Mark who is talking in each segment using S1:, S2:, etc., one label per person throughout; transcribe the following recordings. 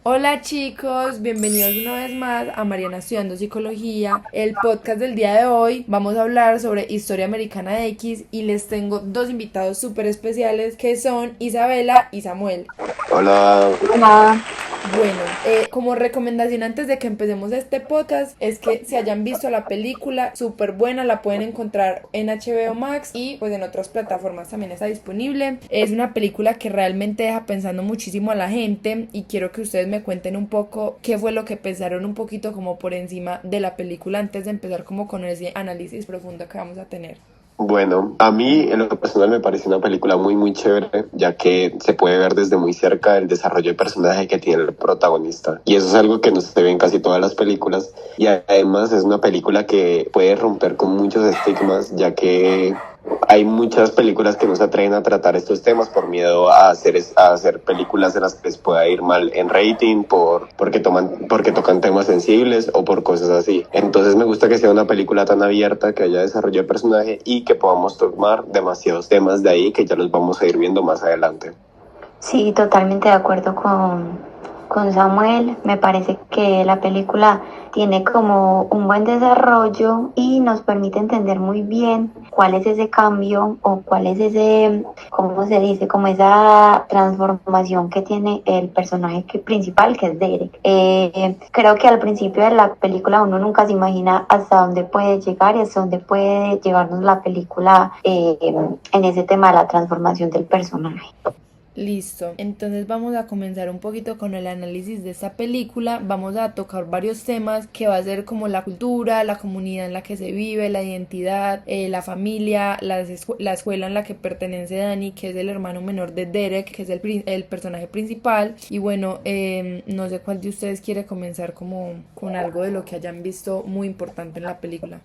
S1: Hola chicos, bienvenidos una vez más a Mariana Estudiando Psicología. El podcast del día de hoy vamos a hablar sobre Historia Americana X y les tengo dos invitados súper especiales que son Isabela y Samuel.
S2: Hola,
S3: Hola.
S1: Bueno, como recomendación antes de que empecemos este podcast es que si hayan visto la película, súper buena, la pueden encontrar en HBO Max y pues en otras plataformas también está disponible. Es una película que realmente deja pensando muchísimo a la gente y quiero que ustedes me cuenten un poco qué fue lo que pensaron un poquito como por encima de la película antes de empezar como con ese análisis profundo que vamos a tener.
S2: bueno, a mí en lo personal me parece una película muy chévere, ya que se puede ver desde muy cerca el desarrollo de personaje que tiene el protagonista. Y eso es algo que no se ve en casi todas las películas. Y además es una película que puede romper con muchos estigmas, ya que hay muchas películas que no se atreven a tratar estos temas por miedo a hacer películas en las que les pueda ir mal en rating, porque tocan temas sensibles o por cosas así. Entonces me gusta que sea una película tan abierta, que haya desarrollo de personaje y que podamos tomar demasiados temas de ahí que ya los vamos a ir viendo más adelante.
S3: Sí, totalmente de acuerdo con Samuel. Me parece que la película tiene como un buen desarrollo y nos permite entender muy bien cuál es ese cambio o cuál es ese, ¿cómo se dice? Como esa transformación que tiene el personaje principal, que es Derek. Creo que al principio de la película uno nunca se imagina hasta dónde puede llegar y hasta dónde puede llevarnos la película en ese tema de la transformación del personaje.
S1: Listo, entonces vamos a comenzar un poquito con el análisis de esta película. Vamos a tocar varios temas que va a ser como la cultura, la comunidad en la que se vive, la identidad, la familia, la escuela en la que pertenece Danny, que es el hermano menor de Derek, que es el personaje principal. Y bueno, no sé cuál de ustedes quiere comenzar como con algo de lo que hayan visto muy importante en la película.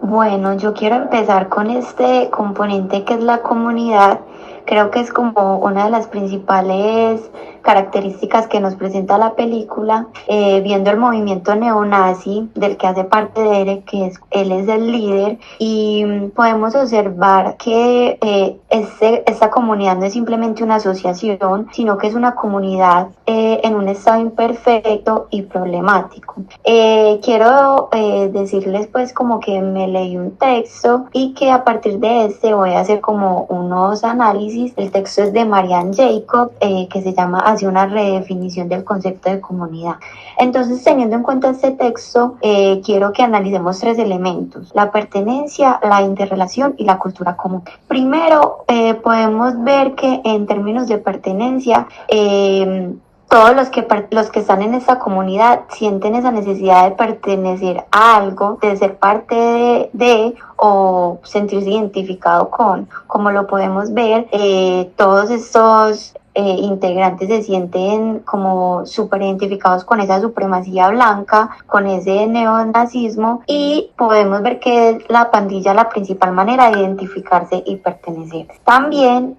S3: Bueno, yo quiero empezar con este componente que es la comunidad. Creo que es como una de las principales características que nos presenta la película, viendo el movimiento neonazi del que hace parte de Derek, él es el líder, y podemos observar que esta comunidad no es simplemente una asociación, sino que es una comunidad en un estado imperfecto y problemático. Quiero decirles pues como que me leí un texto y que a partir de este voy a hacer como unos análisis. El texto es de Marianne Jacob, que se llama Hacia una redefinición del concepto de comunidad. Entonces, teniendo en cuenta este texto, quiero que analicemos tres elementos: la pertenencia, la interrelación y la cultura común. Primero, podemos ver que en términos de pertenencia, todos los que están en esta comunidad sienten esa necesidad de pertenecer a algo, de ser parte o sentirse identificado con. Como lo podemos ver, todos estos integrantes se sienten como súper identificados con esa supremacía blanca, con ese neonazismo, y podemos ver que es la pandilla la principal manera de identificarse y pertenecer. También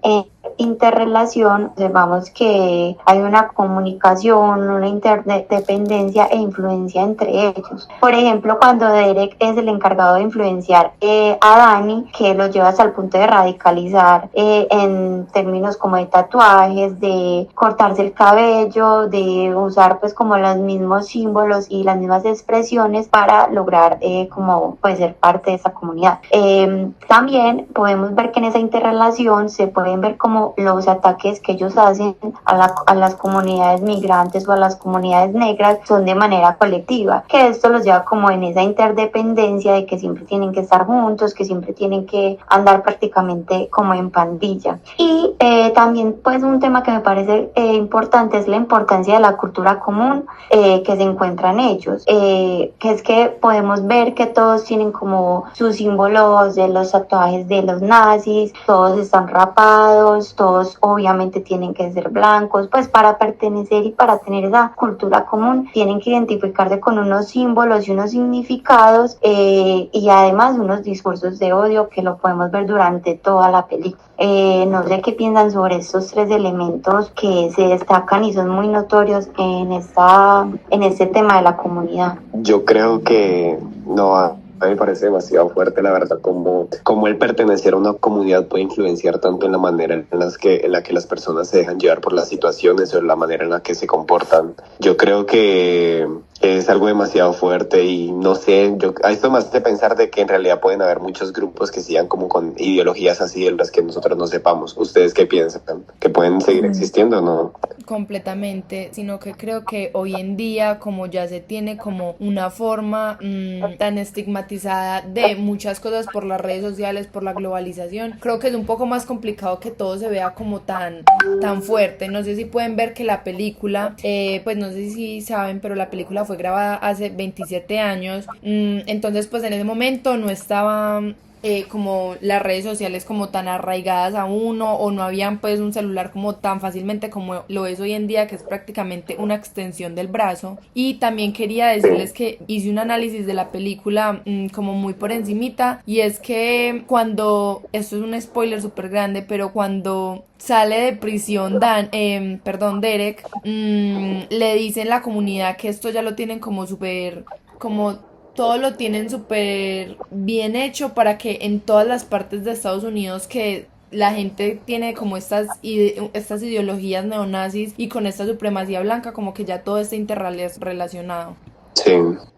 S3: interrelación, observamos que hay una comunicación, una interdependencia e influencia entre ellos. Por ejemplo, cuando Derek es el encargado de influenciar a Danny, que lo lleva hasta el punto de radicalizar en términos como de tatuajes, de cortarse el cabello, de usar pues como los mismos símbolos y las mismas expresiones para lograr como pues ser parte de esa comunidad. También podemos ver que en esa interrelación se pueden ver como los ataques que ellos hacen a las comunidades migrantes o a las comunidades negras son de manera colectiva, que esto los lleva como en esa interdependencia de que siempre tienen que estar juntos, que siempre tienen que andar prácticamente como en pandilla. Y también pues un tema que me parece importante es la importancia de la cultura común que se encuentra en ellos, que es que podemos ver que todos tienen como sus símbolos de los tatuajes de los nazis, todos están rapados, todos obviamente tienen que ser blancos, pues para pertenecer y para tener esa cultura común tienen que identificarse con unos símbolos y unos significados, y además unos discursos de odio que lo podemos ver durante toda la película. No sé qué piensan sobre estos tres elementos que se destacan y son muy notorios en este tema de la comunidad.
S2: Yo creo que no. A mí me parece demasiado fuerte, la verdad, como el pertenecer a una comunidad puede influenciar tanto en la manera en la que las personas se dejan llevar por las situaciones o en la manera en la que se comportan. Yo creo que es algo demasiado fuerte y no sé, a esto me hace pensar de que en realidad pueden haber muchos grupos que sigan como con ideologías así de las que nosotros no sepamos. ¿Ustedes qué piensan? ¿Que pueden seguir existiendo o no?
S1: Completamente, sino que creo que hoy en día, como ya se tiene como una forma tan estigmatizada de muchas cosas por las redes sociales, por la globalización, creo que es un poco más complicado que todo se vea como tan fuerte. No sé si pueden ver que la película, pues no sé si saben, pero la película fue grabada hace 27 años, entonces pues en ese momento no estaba como las redes sociales como tan arraigadas a uno, o no habían pues un celular como tan fácilmente como lo es hoy en día, que es prácticamente una extensión del brazo. Y también quería decirles que hice un análisis de la película como muy por encimita, y es que cuando, esto es un spoiler súper grande, pero cuando sale de prisión Derek, le dicen la comunidad que esto ya lo tienen como súper, como todo lo tienen súper bien hecho para que en todas las partes de Estados Unidos que la gente tiene como estas ideologías neonazis y con esta supremacía blanca, como que ya todo esté interrelacionado.
S2: Sí.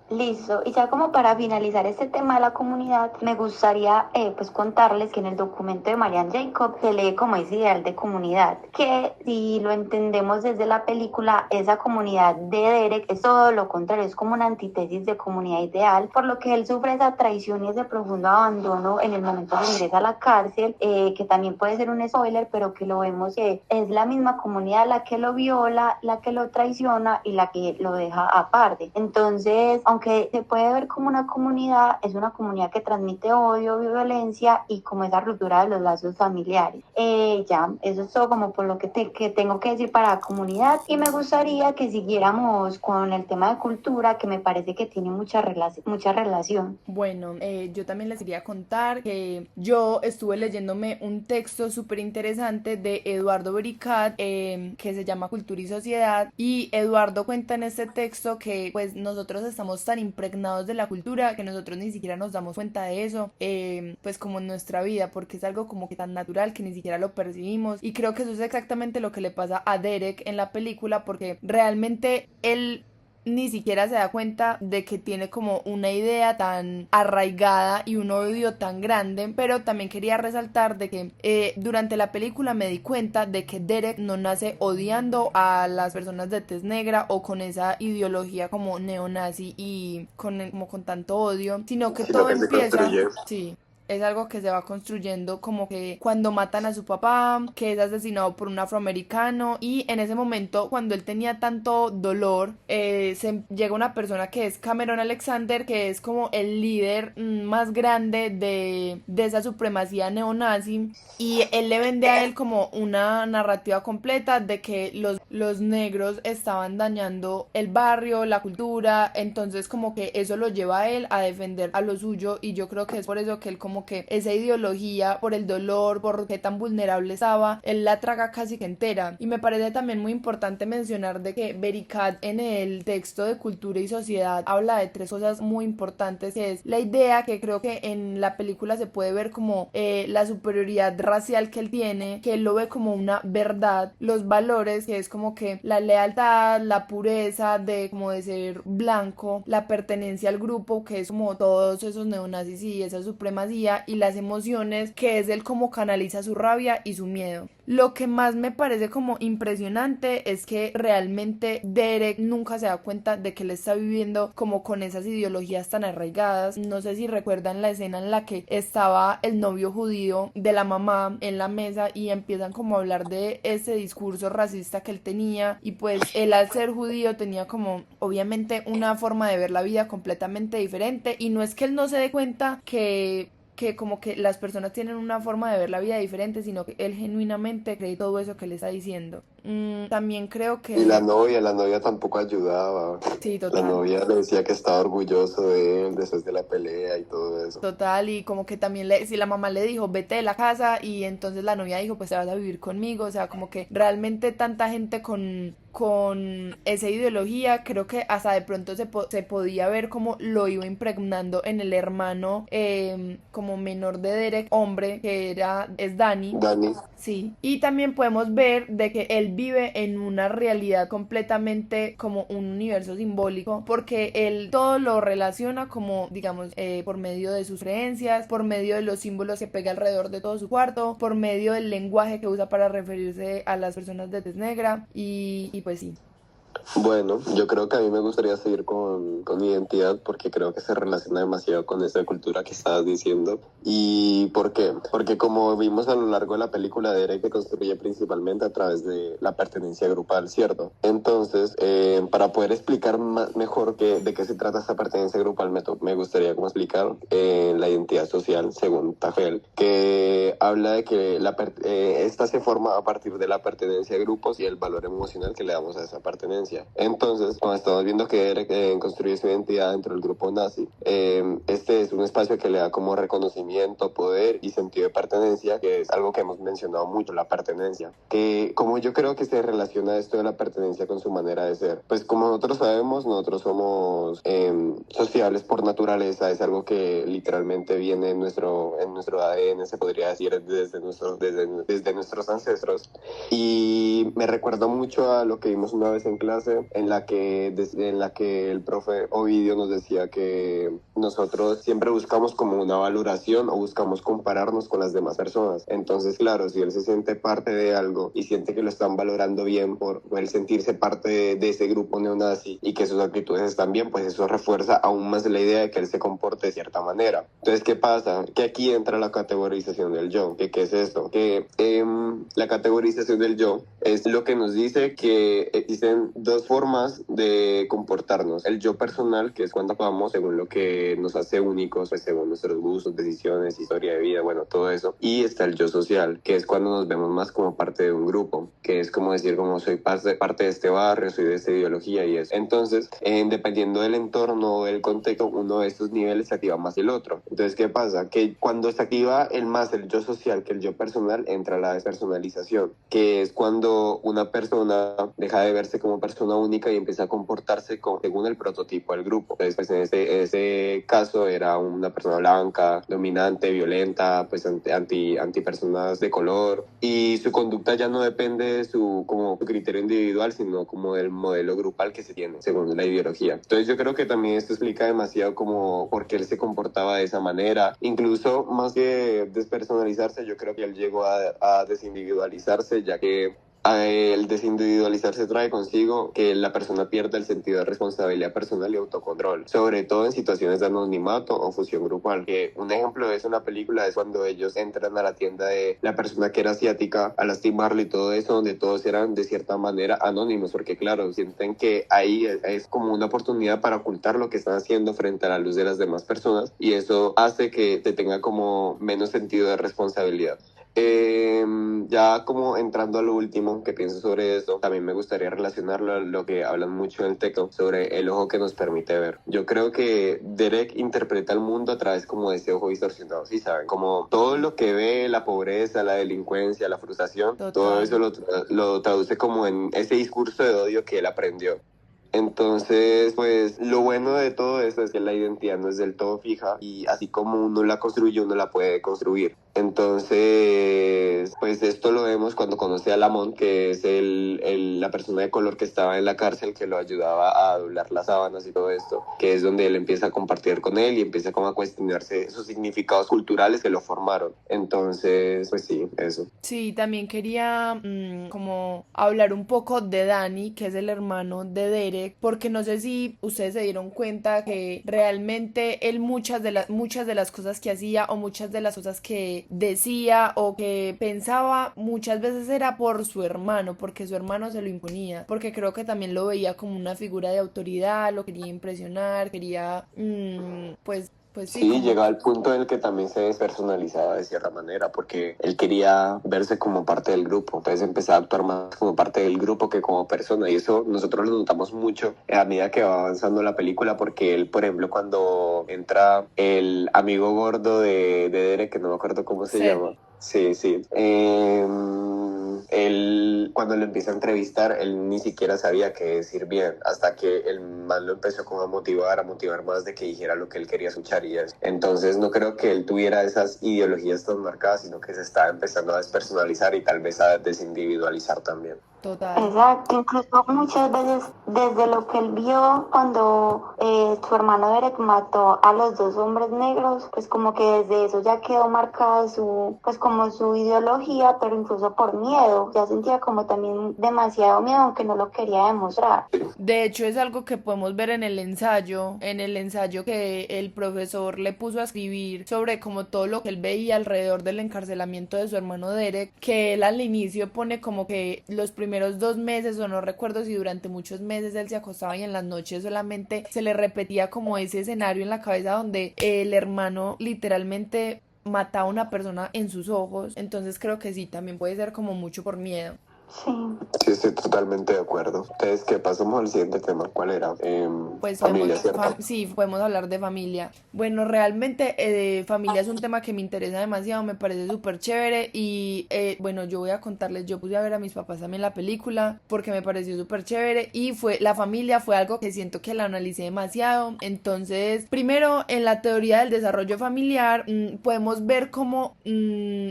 S3: Listo, y ya como para finalizar este tema de la comunidad, me gustaría pues contarles que en el documento de Marianne Jacob se lee como ese ideal de comunidad, que si lo entendemos desde la película, esa comunidad de Derek es todo lo contrario, es como una antítesis de comunidad ideal, por lo que él sufre esa traición y ese profundo abandono en el momento que ingresa a la cárcel, que también puede ser un spoiler, pero que lo vemos que es la misma comunidad la que lo viola, la que lo traiciona y la que lo deja aparte. Entonces, aunque se puede ver como una comunidad, es una comunidad que transmite odio, violencia y como esa ruptura de los lazos familiares. Ya, eso es todo como por lo que tengo que decir para la comunidad, y me gustaría que siguiéramos con el tema de cultura, que me parece que tiene mucha relación.
S1: Bueno, yo también les quería contar que yo estuve leyéndome un texto súper interesante de Eduardo Bericat, que se llama Cultura y Sociedad, y Eduardo cuenta en este texto que pues nosotros estamos tan impregnados de la cultura que nosotros ni siquiera nos damos cuenta de eso, pues como en nuestra vida, porque es algo como que tan natural que ni siquiera lo percibimos. Y creo que eso es exactamente lo que le pasa a Derek en la película, porque realmente él ni siquiera se da cuenta de que tiene como una idea tan arraigada y un odio tan grande. Pero también quería resaltar de que durante la película me di cuenta de que Derek no nace odiando a las personas de tez negra o con esa ideología como neonazi y como con tanto odio, sino que todo empieza, sí, es algo que se va construyendo, como que cuando matan a su papá, que es asesinado por un afroamericano, y en ese momento cuando él tenía tanto dolor, llega una persona que es Cameron Alexander, que es como el líder más grande de esa supremacía neonazi, y él le vende a él como una narrativa completa de que los negros estaban dañando el barrio, la cultura. Entonces como que eso lo lleva a él a defender a lo suyo, y yo creo que es por eso que él como que esa ideología, por el dolor, por qué tan vulnerable estaba, él la traga casi que entera. Y me parece también muy importante mencionar de que Bericat en el texto de Cultura y Sociedad habla de tres cosas muy importantes, que es la idea, que creo que en la película se puede ver como la superioridad racial que él tiene, que él lo ve como una verdad, los valores, que es como que la lealtad, la pureza de como de ser blanco, la pertenencia al grupo, que es como todos esos neonazis y esa supremacía, y las emociones, que es él como canaliza su rabia y su miedo. Lo que más me parece como impresionante es que realmente Derek nunca se da cuenta de que él está viviendo como con esas ideologías tan arraigadas. No sé si recuerdan la escena en la que estaba el novio judío de la mamá en la mesa y empiezan como a hablar de ese discurso racista que él tenía, y pues él, al ser judío, tenía como obviamente una forma de ver la vida completamente diferente, y no es que él no se dé cuenta que como que las personas tienen una forma de ver la vida diferente, sino que él genuinamente cree todo eso que le está diciendo. También creo
S2: Y
S1: que
S2: la novia tampoco ayudaba.
S1: sí,
S2: La
S1: total.
S2: novia le decía que estaba orgulloso de él después de la pelea y todo eso.
S1: Total, y como que también si la mamá le dijo, vete de la casa, y entonces la novia dijo, pues te vas a vivir conmigo, o sea, como que realmente tanta gente con esa ideología, creo que hasta de pronto se podía ver como lo iba impregnando en el hermano como menor de Derek, hombre, es Danny.
S2: Dani,
S1: Sí, y también podemos ver de que él vive en una realidad completamente como un universo simbólico, porque él todo lo relaciona como, digamos, por medio de sus creencias, por medio de los símbolos que pega alrededor de todo su cuarto, por medio del lenguaje que usa para referirse a las personas de tez negra, y pues sí.
S2: bueno, yo creo que a mí me gustaría seguir con identidad porque creo que se relaciona demasiado con esa cultura que estabas diciendo. ¿Y por qué? Porque como vimos a lo largo de la película, Derek se construye principalmente a través de la pertenencia grupal, ¿cierto? Entonces, para poder explicar mejor de qué se trata esta pertenencia grupal, me gustaría como explicar la identidad social según Tafel, que habla de que esta se forma a partir de la pertenencia a grupos y el valor emocional que le damos a esa pertenencia. Entonces, cuando estamos viendo que Derek construye su identidad dentro del grupo nazi, este es un espacio que le da como reconocimiento, poder y sentido de pertenencia, que es algo que hemos mencionado mucho, la pertenencia. Que como yo creo que se relaciona esto de la pertenencia con su manera de ser. Pues como nosotros sabemos, nosotros somos sociables por naturaleza, es algo que literalmente viene en nuestro ADN, se podría decir, desde nuestros ancestros. Y me recuerda mucho a lo que vimos una vez en clase, en la que el profe Ovidio nos decía que nosotros siempre buscamos como una valoración o buscamos compararnos con las demás personas. Entonces, claro, si él se siente parte de algo y siente que lo están valorando bien por él sentirse parte de ese grupo neonazi y que sus actitudes están bien, pues eso refuerza aún más la idea de que él se comporte de cierta manera. Entonces, ¿qué pasa? Que aquí entra la categorización del yo. ¿Qué es esto? Que la categorización del yo es lo que nos dice que existen dos formas de comportarnos. El yo personal, que es cuando actuamos según lo que nos hace únicos, pues según nuestros gustos, decisiones, historia de vida, bueno, todo eso. Y está el yo social, que es cuando nos vemos más como parte de un grupo, que es como decir, como soy parte de este barrio, soy de esta ideología y eso. Entonces, dependiendo del entorno o del contexto, uno de estos niveles se activa más el otro. Entonces, ¿qué pasa? Que cuando se activa el yo social que el yo personal, entra la despersonalización, que es cuando una persona deja de verse como persona única y empieza a comportarse según el prototipo del grupo. Entonces, pues en ese caso era una persona blanca, dominante, violenta, pues anti personas de color, y su conducta ya no depende de su criterio individual, sino como del modelo grupal que se tiene según la ideología. Entonces yo creo que también esto explica demasiado como por qué él se comportaba de esa manera. Incluso más que despersonalizarse, yo creo que él llegó a desindividualizarse, ya que el desindividualizarse trae consigo que la persona pierda el sentido de responsabilidad personal y autocontrol, sobre todo en situaciones de anonimato o fusión grupal. Que un ejemplo de eso en la película es cuando ellos entran a la tienda de la persona que era asiática a lastimarle y todo eso, donde todos eran de cierta manera anónimos, porque claro, sienten que ahí es como una oportunidad para ocultar lo que están haciendo frente a la luz de las demás personas, y eso hace que te tenga como menos sentido de responsabilidad. Ya como entrando a lo último que pienso sobre eso, también me gustaría relacionarlo a lo que hablan mucho en el texto sobre el ojo que nos permite ver. Yo creo que Derek interpreta el mundo a través como de ese ojo distorsionado, ¿sí saben? Como todo lo que ve, la pobreza, la delincuencia, la frustración, todo
S1: Total.
S2: eso lo traduce como en ese discurso de odio que él aprendió. Entonces, pues lo bueno de todo esto es que la identidad no es del todo fija y así como uno la construye, uno la puede construir. Entonces, pues esto lo vemos cuando conoce a Lamont, que es la persona de color que estaba en la cárcel, que lo ayudaba a doblar las sábanas y todo esto, que es donde él empieza a compartir con él y empieza como a cuestionarse sus significados culturales que lo formaron. Entonces, pues sí, eso.
S1: Sí, también quería como hablar un poco de Danny, que es el hermano de Derek, porque no sé si ustedes se dieron cuenta que realmente él muchas de las cosas que hacía o muchas de las cosas que decía o que pensaba muchas veces era por su hermano, porque su hermano se lo imponía, porque creo que también lo veía como una figura de autoridad, lo quería impresionar, quería pues pues sí,
S2: Sí,
S1: como
S2: llegaba al punto en el que también se despersonalizaba de cierta manera, porque él quería verse como parte del grupo, entonces empezaba a actuar más como parte del grupo que como persona, y eso nosotros lo notamos mucho a medida que va avanzando la película, porque él, por ejemplo, cuando entra el amigo gordo de Derek, que no me acuerdo cómo se
S1: Seth.
S2: llama. Sí, sí. Él, cuando lo empieza a entrevistar, él ni siquiera sabía qué decir bien, hasta que el man lo empezó como a motivar más de que dijera lo que él quería escuchar y eso. Entonces no creo que él tuviera esas ideologías tan marcadas, sino que se estaba empezando a despersonalizar y tal vez a desindividualizar también.
S1: Total.
S3: Exacto, incluso muchas veces desde lo que él vio cuando su hermano Derek mató a los dos hombres negros, pues como que desde eso ya quedó marcada su, pues como su ideología, pero incluso por miedo, ya sentía como también demasiado miedo, aunque no lo quería demostrar.
S1: De hecho, es algo que podemos ver en el ensayo que el profesor le puso a escribir sobre como todo lo que él veía alrededor del encarcelamiento de su hermano Derek, que él al inicio pone como que los primeros 2 meses, o no recuerdo si durante muchos meses él se acostaba y en las noches solamente se le repetía como ese escenario en la cabeza donde el hermano literalmente mataba a una persona en sus ojos. Entonces creo que sí, también puede ser como mucho por miedo.
S3: Sí.
S2: Sí, estoy totalmente de acuerdo. Entonces, ¿qué pasamos al siguiente tema? ¿Cuál era?
S1: Pues
S2: Familia, ¿cierto?
S1: sí, podemos hablar de familia. Bueno, realmente familia es un tema que me interesa demasiado, me parece súper chévere y bueno, yo voy a contarles, yo puse a ver a mis papás también la película porque me pareció súper chévere y la familia fue algo que siento que la analicé demasiado. Entonces, primero, en la teoría del desarrollo familiar, podemos ver cómo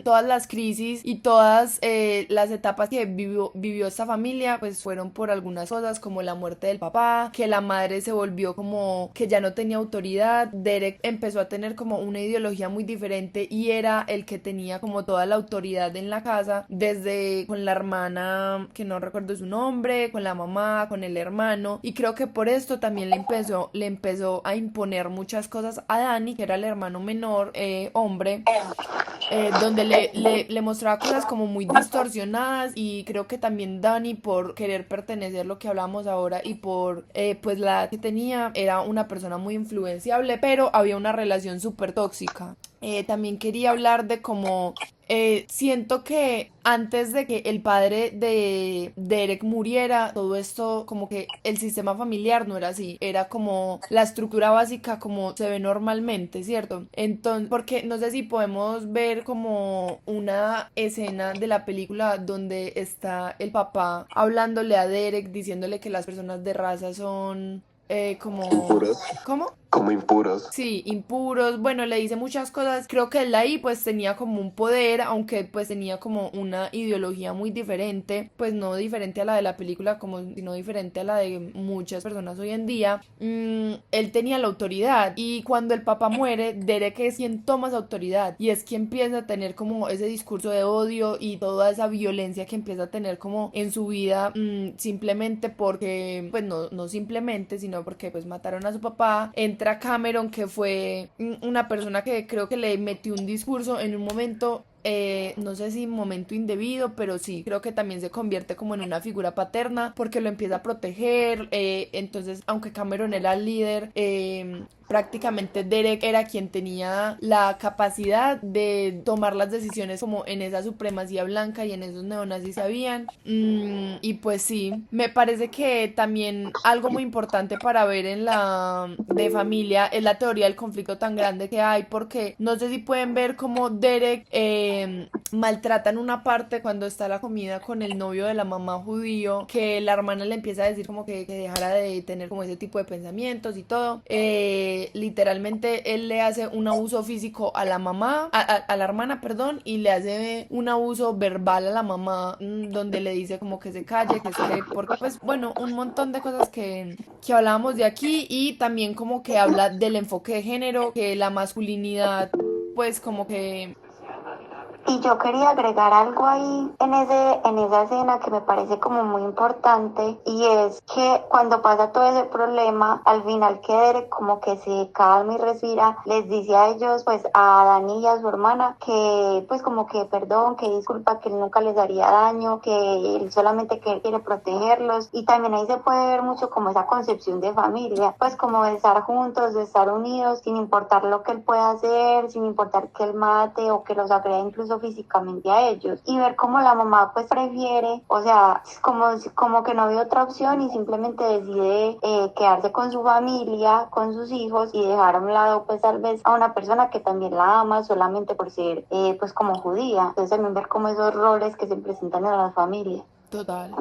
S1: todas las crisis y todas las etapas que vivió esta familia, pues fueron por algunas cosas como la muerte del papá, que la madre se volvió como que ya no tenía autoridad, Derek empezó a tener como una ideología muy diferente y era el que tenía como toda la autoridad en la casa, desde con la hermana, que no recuerdo su nombre, con la mamá, con el hermano, y creo que por esto también le empezó a imponer muchas cosas a Danny, que era el hermano menor, hombre, donde le mostraba cosas como muy distorsionadas y creo que también Dani por querer pertenecer, lo que hablamos ahora, y por pues la edad que tenía, era una persona muy influenciable, pero había una relación súper tóxica. También quería hablar de cómo siento que antes de que el padre de Derek muriera, todo esto como que el sistema familiar no era así, era como la estructura básica como se ve normalmente, ¿cierto? Entonces, porque no sé si podemos ver como una escena de la película donde está el papá hablándole a Derek, diciéndole que las personas de raza son como...
S2: Impuros.
S1: ¿Cómo?
S2: Como impuros.
S1: Sí, impuros, bueno, le dice muchas cosas, creo que él ahí pues tenía como un poder, aunque pues tenía como una ideología muy diferente, pues no diferente a la de la película, como sino diferente a la de muchas personas hoy en día. Él tenía la autoridad y cuando el papá muere, Derek es quien toma esa autoridad y es quien empieza a tener como ese discurso de odio y toda esa violencia que empieza a tener como en su vida, simplemente porque, pues no simplemente, sino porque pues mataron a su papá. Entra Cameron, que fue una persona que creo que le metió un discurso en un momento, no sé si momento indebido, pero sí, creo que también se convierte como en una figura paterna porque lo empieza a proteger. Entonces, aunque Cameron era el líder, prácticamente Derek era quien tenía la capacidad de tomar las decisiones como en esa supremacía blanca y en esos neonazis sabían. Y pues sí, me parece que también algo muy importante para ver en la de familia es la teoría del conflicto tan grande que hay, porque no sé si pueden ver cómo Derek maltratan una parte cuando está la comida con el novio de la mamá judío, que la hermana le empieza a decir como que dejara de tener como ese tipo de pensamientos y todo. Literalmente él le hace un abuso físico a la mamá, a la hermana, perdón, y le hace un abuso verbal a la mamá, donde le dice como que se calle, que es que, porque pues bueno, un montón de cosas que hablábamos de aquí, y también como que habla del enfoque de género, que la masculinidad pues como que
S3: Y yo quería agregar algo ahí en esa escena que me parece como muy importante, y es que cuando pasa todo ese problema, al final que Derek como que se calma y respira, les dice a ellos, pues a Dani y a su hermana, que pues como que perdón, que disculpa, que él nunca les haría daño, que él solamente quiere protegerlos. Y también ahí se puede ver mucho como esa concepción de familia, pues como de estar juntos, de estar unidos, sin importar lo que él pueda hacer, sin importar que él mate o que los agreda incluso físicamente a ellos, y ver cómo la mamá pues prefiere, o sea, como que no ve otra opción y simplemente decide quedarse con su familia, con sus hijos, y dejar a un lado pues tal vez a una persona que también la ama solamente por ser pues como judía. Entonces también ver como esos roles que se presentan en las familias.
S1: Total.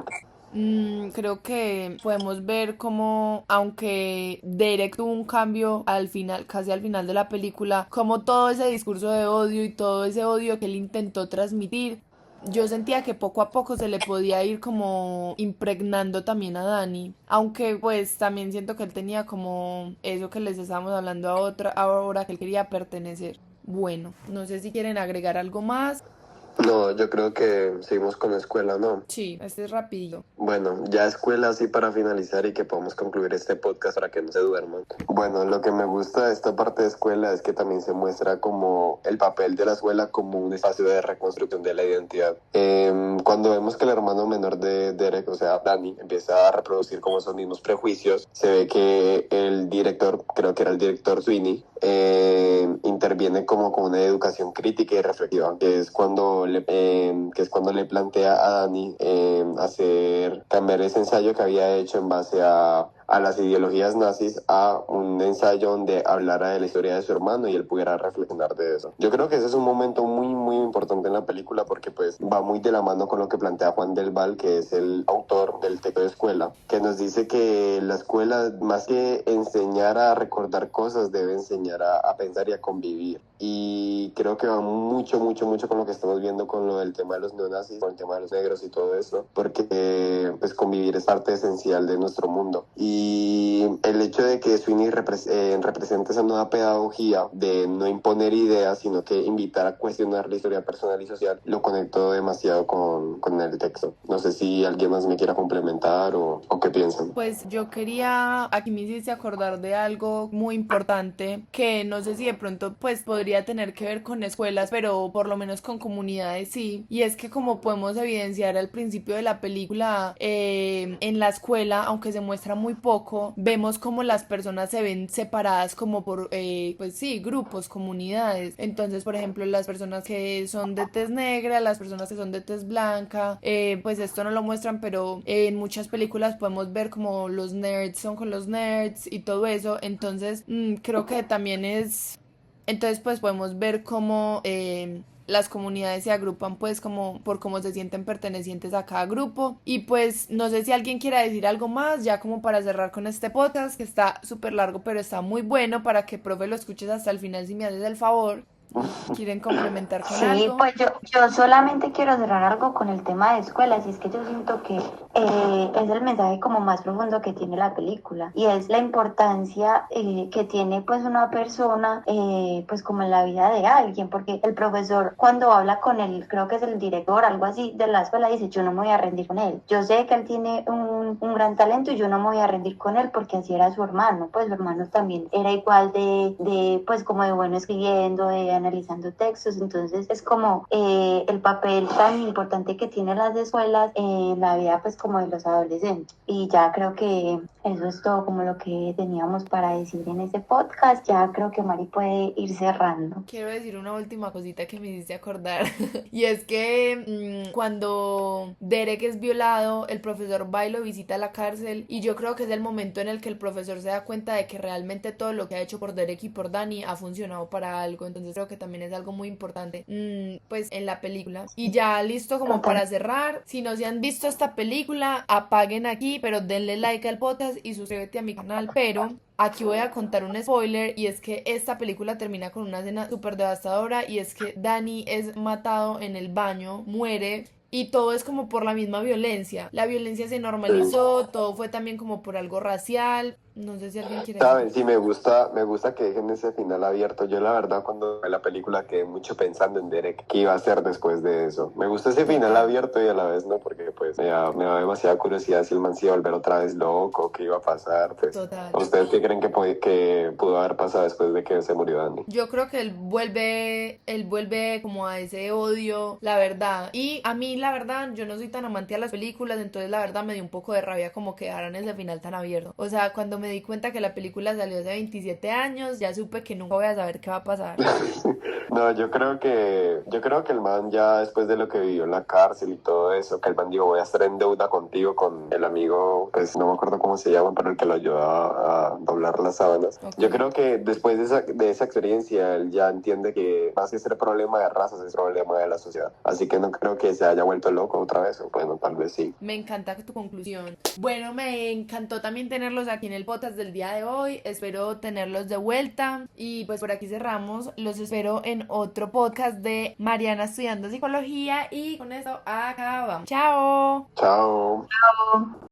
S1: Creo que podemos ver como, aunque Derek tuvo un cambio al final, casi al final de la película, como todo ese discurso de odio y todo ese odio que él intentó transmitir, yo sentía que poco a poco se le podía ir como impregnando también a Dani, aunque pues también siento que él tenía como eso que les estábamos hablando ahora, que él quería pertenecer. Bueno, no sé si quieren agregar algo más.
S2: No, yo creo que seguimos con la escuela, ¿no?
S1: Sí, este es rapidito.
S2: Bueno, ya escuela así para finalizar y que podamos concluir este podcast para que no se duerman. Bueno, lo que me gusta de esta parte de escuela es que también se muestra como el papel de la escuela como un espacio de reconstrucción de la identidad. Cuando vemos que el hermano menor de Derek, o sea, Danny, empieza a reproducir como esos mismos prejuicios, se ve que el director, creo que era el director Sweeney, interviene como con una educación crítica y reflexiva, que es cuando le plantea a Dani hacer cambiar ese ensayo que había hecho en base a las ideologías nazis a un ensayo donde hablara de la historia de su hermano y él pudiera reflexionar de eso. Yo creo que ese es un momento muy muy importante en la película porque pues va muy de la mano con lo que plantea Juan del Val, que es el autor del texto de escuela, que nos dice que la escuela, más que enseñar a recordar cosas, debe enseñar a pensar y a convivir. Y creo que va mucho, mucho, mucho con lo que estamos viendo con lo del tema de los neonazis, con el tema de los negros y todo eso, porque pues convivir es parte esencial de nuestro mundo. Y el hecho de que Sweeney represente esa nueva pedagogía de no imponer ideas, sino que invitar a cuestionar la historia personal y social, lo conecto demasiado con el texto. No sé si alguien más me quiera complementar o qué piensan.
S1: Pues yo quería, aquí me hiciste acordar de algo muy importante que no sé si de pronto pues podría tener que ver con escuelas, pero por lo menos con comunidades sí, y es que como podemos evidenciar al principio de la película, en la escuela, aunque se muestra muy poco, vemos como las personas se ven separadas como por, pues sí, grupos, comunidades. Entonces, por ejemplo, las personas que son de tez negra, las personas que son de tez blanca, pues esto no lo muestran, pero en muchas películas podemos ver como los nerds son con los nerds y todo eso. Entonces, creo que también es... Entonces, pues podemos ver cómo las comunidades se agrupan pues como por cómo se sienten pertenecientes a cada grupo. Y pues no sé si alguien quiera decir algo más, ya como para cerrar con este podcast, que está súper largo, pero está muy bueno para que, profe, lo escuches hasta el final si me haces el favor. ¿Quieren complementar con
S3: Sí,
S1: algo?
S3: pues yo solamente quiero cerrar algo con el tema de escuelas, y es que yo siento que es el mensaje como más profundo que tiene la película, y es la importancia que tiene pues una persona pues como en la vida de alguien, porque el profesor cuando habla con él, creo que es el director, algo así de la escuela, dice: yo no me voy a rendir con él, yo sé que él tiene un gran talento y yo no me voy a rendir con él, porque así era su hermano, pues su hermano también era igual de pues como de bueno escribiendo, de analizando textos. Entonces es como el papel tan importante que tienen las escuelas en la vida pues como de los adolescentes. Y ya creo que eso es todo como lo que teníamos para decir en este podcast. Ya creo que Mari puede ir cerrando.
S1: Quiero decir una última cosita que me hiciste acordar y es que cuando Derek es violado, el profesor va y lo visita a la cárcel, y yo creo que es el momento en el que el profesor se da cuenta de que realmente todo lo que ha hecho por Derek y por Dani ha funcionado para algo. Entonces creo que también es algo muy importante pues en la película. Y ya listo como para cerrar, si no se han visto esta película, apaguen aquí, pero denle like al podcast y suscríbete a mi canal. Pero aquí voy a contar un spoiler, y es que esta película termina con una escena súper devastadora, y es que Danny es matado en el baño, muere. Y todo es como por la misma violencia. La violencia se normalizó, todo fue también como por algo racial. No sé si alguien quiere decir.
S2: Saben, sí, me gusta que dejen ese final abierto. Yo la verdad cuando vi la película quedé mucho pensando en Derek, qué iba a hacer después de eso. Me gusta ese final
S1: Total.
S2: abierto y a la vez no, porque pues me da demasiada curiosidad si el man se iba a volver otra vez loco, qué iba a pasar, pues.
S1: Total.
S2: ¿Ustedes qué creen que pudo haber pasado después de que se murió Danny?
S1: Yo creo que él vuelve como a ese odio, la verdad. Y a mí, la verdad, yo no soy tan amante a las películas, entonces la verdad me dio un poco de rabia como que dejaran ese final tan abierto. O sea, cuando me di cuenta que la película salió hace 27 años, ya supe que nunca voy a saber qué va a pasar.
S2: No, yo creo que el man ya después de lo que vivió en la cárcel y todo eso, que el man dijo voy a estar en deuda contigo con el amigo, pues no me acuerdo cómo se llama, pero el que lo ayudó a doblar las sábanas.
S1: Ok.
S2: Yo creo que después de esa experiencia él ya entiende que más que ser problema de razas es problema de la sociedad. Así que no creo que se haya vuelto loco otra vez, o bueno, tal vez sí.
S1: Me encanta tu conclusión. Bueno, me encantó también tenerlos aquí en el podcast del día de hoy. Espero tenerlos de vuelta. Y pues por aquí cerramos. Los espero en otro podcast de Mariana estudiando psicología. Y con esto acabamos. ¡Chao!
S2: Chao.
S3: Chao.